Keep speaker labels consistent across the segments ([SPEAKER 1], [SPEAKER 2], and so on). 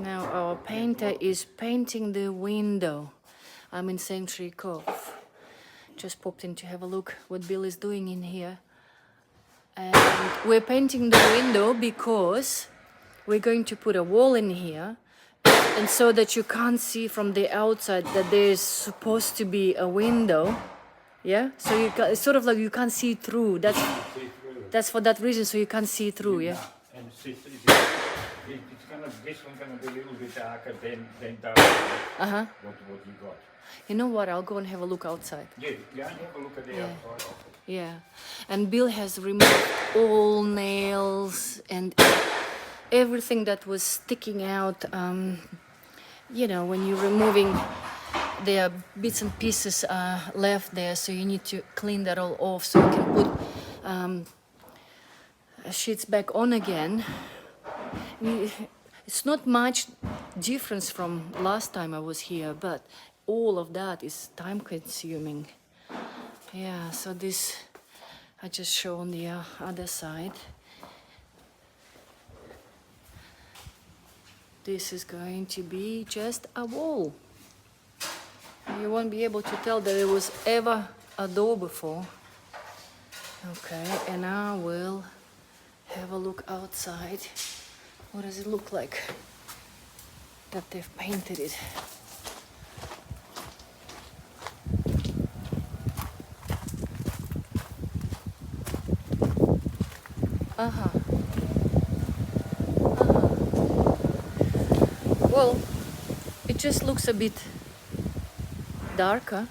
[SPEAKER 1] Now our painter is painting the window. I'm in Sanctuary Cove. Just popped in to have a look what Bill is doing in here. And we're painting the window because we're going to put a wall in here, and so that you can't see from the outside that there's supposed to be a window. Yeah, so you it's sort of like you can't see through. That's for that reason, so you can't see through. Yeah.
[SPEAKER 2] And this one gonna be a little bit darker than that. What you got.
[SPEAKER 1] You know what? I'll go and have a look outside.
[SPEAKER 2] Yeah, have a look at the outside.
[SPEAKER 1] Yeah, and Bill has removed all nails and everything that was sticking out. You know, when you're removing, there are bits and pieces left there, so you need to clean that all off so you can put sheets back on again. It's not much difference from last time I was here, but all of that is time consuming. Yeah, so this I just show on the other side. This is going to be just a wall. You won't be able to tell that there was ever a door before. Okay, and I will have a look outside. What does it look like that they've painted it? Well, it just looks a bit darker.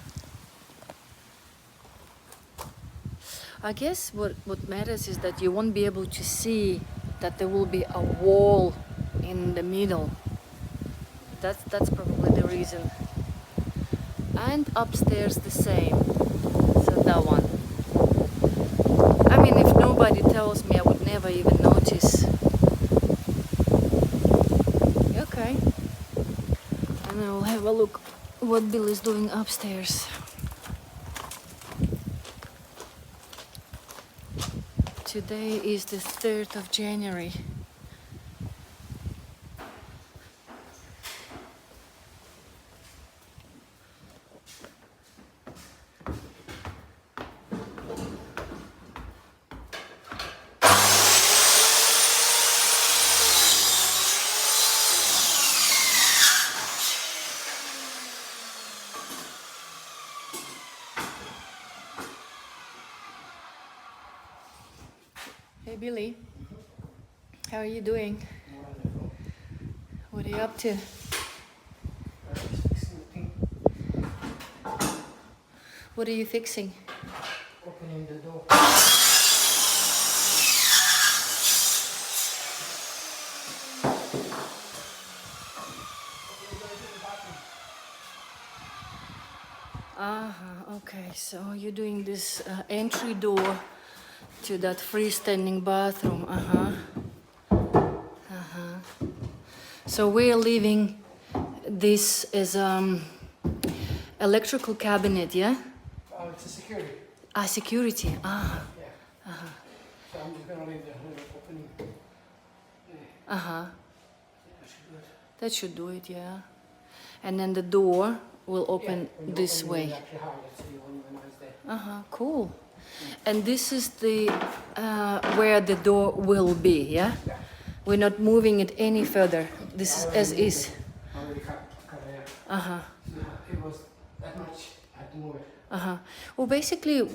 [SPEAKER 1] I guess what matters is that you won't be able to see that there will be a wall in the middle. That's probably the reason. And upstairs the same. So that one. I mean, if nobody tells me, I would never even notice. Okay. And I will have a look what Bill is doing upstairs. Today is the 3rd of January. Hey Billy, how are you doing? What are you up to? What are you fixing?
[SPEAKER 3] Opening the door.
[SPEAKER 1] Okay, so you're doing this entry door to that freestanding bathroom. So we're leaving this as electrical cabinet, yeah?
[SPEAKER 3] Oh, it's a security.
[SPEAKER 1] Security.
[SPEAKER 3] Yeah. So I'm just gonna leave the little opening.
[SPEAKER 1] That should do it, yeah. And then the door will open this way. Cool. And this is the where the door will be, yeah? We're not moving it any further. This is as is.
[SPEAKER 3] It was that much. I had to move it.
[SPEAKER 1] Well, basically,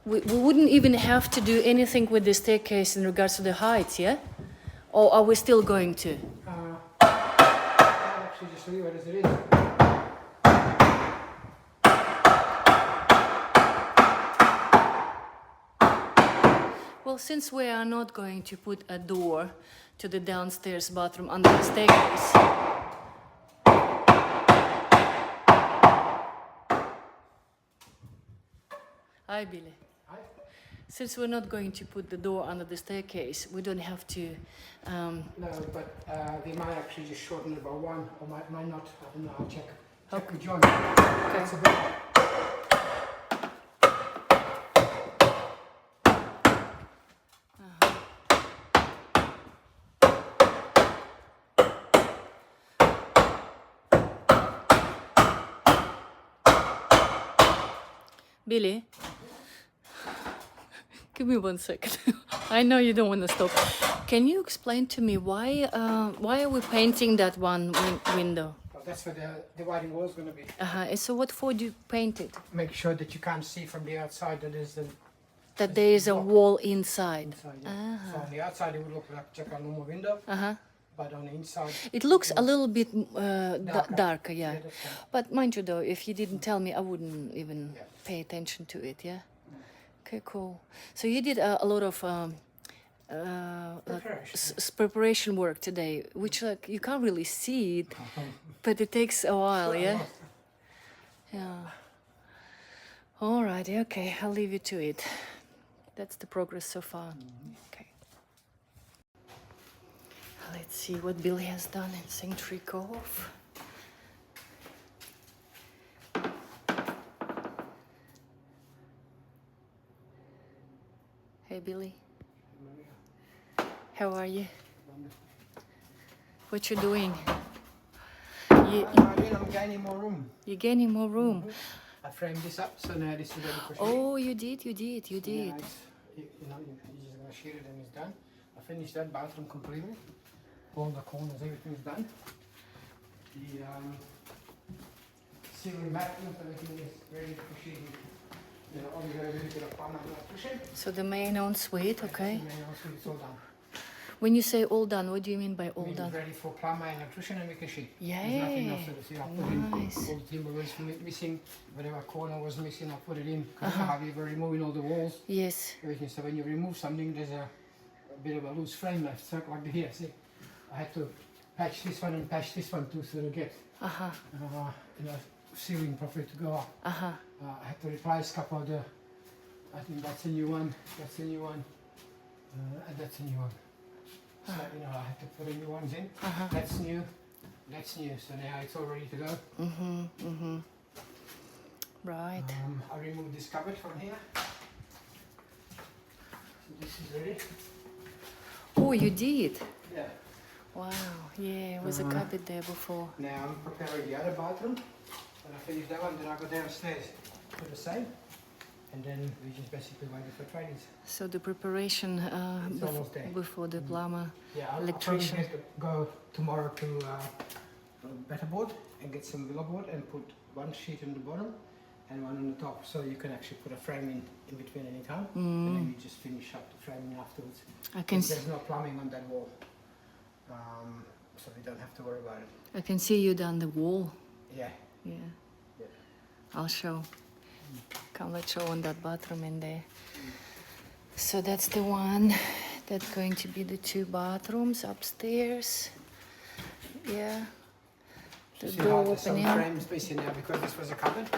[SPEAKER 1] we wouldn't even have to do anything with the staircase in regards to the height, yeah? Or are we still going to?
[SPEAKER 3] I'll actually just leave it as it is.
[SPEAKER 1] Well, since we are not going to put a door to the downstairs bathroom under the staircase. Hi, Billy.
[SPEAKER 3] Hi.
[SPEAKER 1] Since we're not going to put the door under the staircase, we don't have to...
[SPEAKER 3] No, but they might actually just shorten it by one, or might not. I don't know. I'll check. Check with John. That's a bit.
[SPEAKER 1] Billy, give me 1 second. I know you don't want to stop. Can you explain to me why are we painting that one window?
[SPEAKER 3] Well, that's where the dividing wall is going to be.
[SPEAKER 1] And so what for do you paint it?
[SPEAKER 3] Make sure that you can't see from the outside that there's
[SPEAKER 1] That there is a wall inside.
[SPEAKER 3] inside. Yeah. So on the outside it would look like just a normal window, but on the inside
[SPEAKER 1] It looks a little bit darker, yeah.
[SPEAKER 3] that's right.
[SPEAKER 1] But mind you though, if you didn't tell me, I wouldn't even pay attention to it, yeah? Okay, cool. So you did a lot of like preparation work today, which like you can't really see it, but it takes a while, yeah? Yeah. All right, okay, I'll leave you to it. That's the progress so far. Okay. Let's see what Billy has done in Sanctuary Cove. Hey Billy, how are you? What you doing?
[SPEAKER 3] I'm gaining more room.
[SPEAKER 1] You're gaining more room.
[SPEAKER 3] I framed this up, so now this is ready for sheet.
[SPEAKER 1] Oh, you did.
[SPEAKER 3] Yeah, you're just gonna sheet it and it's done. I finished that bathroom completely. All the corners, everything's done. The ceiling bathroom, everything is ready for sheeting. You know, only got a little bit of plumbing and electrician.
[SPEAKER 1] So the main ensuite, okay.
[SPEAKER 3] And then also it's all done.
[SPEAKER 1] When you say all done, what do you mean by all
[SPEAKER 3] Means
[SPEAKER 1] done?
[SPEAKER 3] ready for plumber and electrician and we can sheet.
[SPEAKER 1] Yeah.
[SPEAKER 3] There's nothing else to see. I put in
[SPEAKER 1] Nice.
[SPEAKER 3] all the timber was missing, whatever corner was missing, I put it in. Because how you were removing all the walls.
[SPEAKER 1] Yes.
[SPEAKER 3] Everything. So when you remove something, there's a bit of a loose frame left, so like here. See, I had to patch this one and patch this one too, so to get ceiling properly to go up. I had to replace a couple of the. I think that's a new one. That's a new one, and that's a new one. So you know, I had to put the new ones in. That's new. That's new. So now it's all ready to go.
[SPEAKER 1] Right.
[SPEAKER 3] I removed this cupboard from here. So this is ready.
[SPEAKER 1] Oh, you did?
[SPEAKER 3] Yeah.
[SPEAKER 1] Wow. Yeah, it was a cupboard there before.
[SPEAKER 3] Now I'm preparing the other bathroom. When I finish that one, then I go downstairs for the same. And then we just basically waiting for trainings.
[SPEAKER 1] So the preparation
[SPEAKER 3] It's almost there.
[SPEAKER 1] before the plumber,
[SPEAKER 3] Yeah, I'll
[SPEAKER 1] electrician.
[SPEAKER 3] probably get to go tomorrow to better board and get some willow board and put one sheet on the bottom and one on the top, so you can actually put a frame in between any time, and then you just finish up the framing afterwards.
[SPEAKER 1] I can
[SPEAKER 3] There's no plumbing on that wall, so we don't have to worry about it.
[SPEAKER 1] I can see you down the wall.
[SPEAKER 3] Yeah.
[SPEAKER 1] Yeah.
[SPEAKER 3] Yeah.
[SPEAKER 1] I'll show. Come, let's show on that bathroom in there. So that's the one. That's going to be the 2 bathrooms upstairs. Yeah. The
[SPEAKER 3] See
[SPEAKER 1] door
[SPEAKER 3] how there's some
[SPEAKER 1] opening.
[SPEAKER 3] frames missing now because this was a cupboard.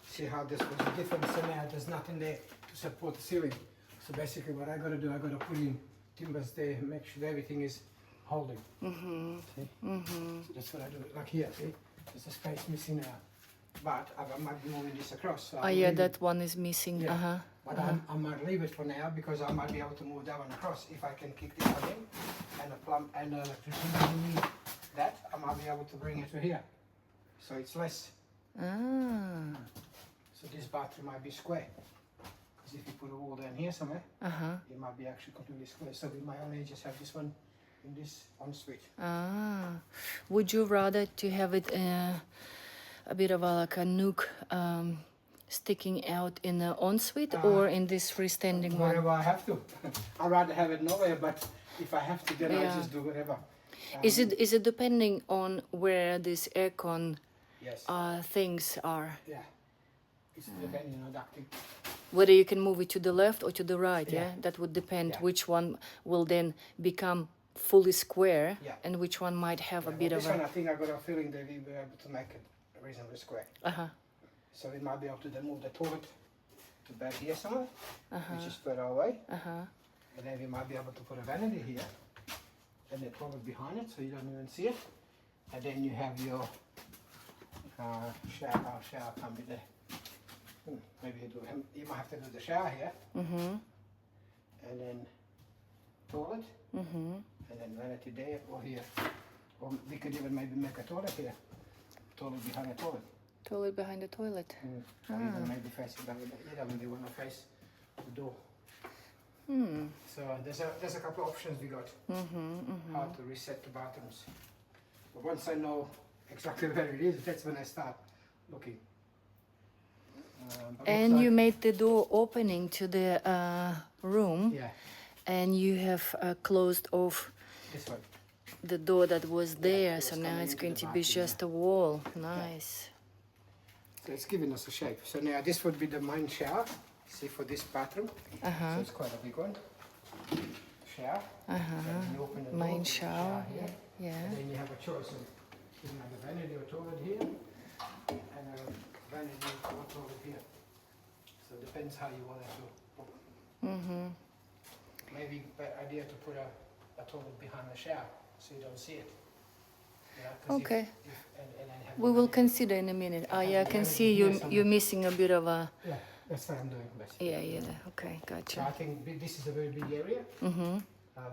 [SPEAKER 3] See how this was different, so now there's nothing there to support the ceiling. So basically what I got to do, I got to put in timbers there, make sure everything is holding. See? So that's what I do. Like here, see? There's a space missing now. But I might be moving this across. So
[SPEAKER 1] Oh yeah, that one is missing.
[SPEAKER 3] yeah. But I might leave it for now because I might be able to move that one across if I can kick this one in and a plumb and an electrician doesn't need that. I might be able to bring it to here, so it's less. So this bathroom might be square. Because if you put a wall down here somewhere, it might be actually completely square. So we might only just have this one in this ensuite.
[SPEAKER 1] Would you rather to have it a bit of like a nook sticking out in the ensuite or in this freestanding one?
[SPEAKER 3] Wherever I have to. I'd rather have it nowhere, but if I have to, then I just do whatever.
[SPEAKER 1] Is it depending on where this aircon
[SPEAKER 3] Yes.
[SPEAKER 1] things are?
[SPEAKER 3] Yeah. It's depending on ducting.
[SPEAKER 1] Whether you can move it to the left or to the right, yeah?
[SPEAKER 3] Yeah.
[SPEAKER 1] That would depend
[SPEAKER 3] Yeah.
[SPEAKER 1] which one will then become fully square
[SPEAKER 3] Yeah.
[SPEAKER 1] and which one might have a
[SPEAKER 3] Yeah,
[SPEAKER 1] bit
[SPEAKER 3] well,
[SPEAKER 1] of
[SPEAKER 3] this one,
[SPEAKER 1] a...
[SPEAKER 3] I think I got a feeling that we'll be able to make it reasonably square. So we might be able to then move the toilet to back here somewhere, which is further away. And then we might be able to put a vanity here and the toilet behind it so you don't even see it. And then you have your shower can be there. Maybe you might have to do the shower here. And then toilet. And then vanity there or here. Or we could even maybe make a toilet here. Toilet behind a toilet.
[SPEAKER 1] Toilet behind the toilet.
[SPEAKER 3] Or even maybe facing that way. Either way they want to face the door. So there's a couple of options we got. How to reset the bathrooms. But once I know exactly where it is, that's when I start looking. But
[SPEAKER 1] And
[SPEAKER 3] looks
[SPEAKER 1] you
[SPEAKER 3] like-
[SPEAKER 1] made the door opening to the room,
[SPEAKER 3] Yeah,
[SPEAKER 1] and you have closed off
[SPEAKER 3] this one.
[SPEAKER 1] the door that was there,
[SPEAKER 3] it
[SPEAKER 1] so
[SPEAKER 3] was
[SPEAKER 1] now
[SPEAKER 3] coming
[SPEAKER 1] it's
[SPEAKER 3] into
[SPEAKER 1] going
[SPEAKER 3] the
[SPEAKER 1] to be
[SPEAKER 3] bathroom,
[SPEAKER 1] just a wall. Nice.
[SPEAKER 3] So it's giving us a shape. So now this would be the main shower. See, for this bathroom. So it's quite a big one. Shower. And you open the door,
[SPEAKER 1] Main
[SPEAKER 3] there's a
[SPEAKER 1] shower.
[SPEAKER 3] here.
[SPEAKER 1] Yeah.
[SPEAKER 3] And then you have a choice of you have a vanity or toilet here and a vanity or toilet here. So it depends how you want it to. Maybe better idea to put a toilet behind the shower so you don't see it. Yeah, 'cause
[SPEAKER 1] Okay.
[SPEAKER 3] and then have
[SPEAKER 1] We
[SPEAKER 3] a
[SPEAKER 1] will
[SPEAKER 3] vanity.
[SPEAKER 1] consider in a minute. Oh yeah, I can
[SPEAKER 3] vanity
[SPEAKER 1] see
[SPEAKER 3] here
[SPEAKER 1] you.
[SPEAKER 3] somewhere.
[SPEAKER 1] You're missing a bit of a.
[SPEAKER 3] Yeah, that's what I'm doing basically.
[SPEAKER 1] Yeah. Okay,
[SPEAKER 3] So I
[SPEAKER 1] gotcha.
[SPEAKER 3] think this is a very big area.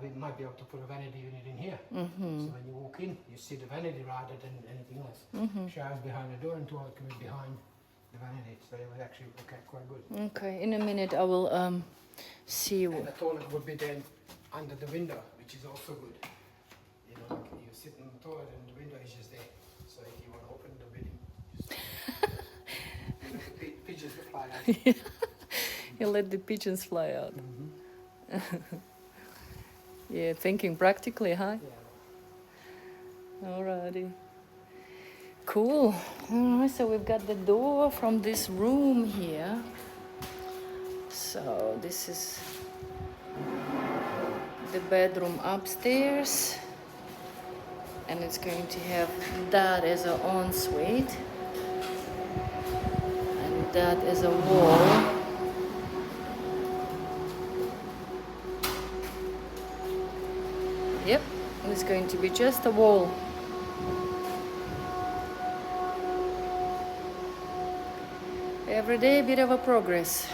[SPEAKER 3] We might be able to put a vanity unit in here. So when you walk in, you see the vanity rather than anything else. Showers behind the door and toilet can be behind the vanity. So it was actually quite good.
[SPEAKER 1] Okay, in a minute I will see.
[SPEAKER 3] And the toilet would be then under the window, which is also good. You know, like you sit in the toilet and the window is just there. So if you want to open the window, just you know, the pigeons will fly out.
[SPEAKER 1] You let the pigeons fly out. Yeah, thinking practically, huh?
[SPEAKER 3] Yeah.
[SPEAKER 1] Alrighty. Cool. Alright, so we've got the door from this room here. So this is the bedroom upstairs. And it's going to have that as an ensuite. And that is a wall. Yep, it's going to be just a wall. Every day a bit of a progress.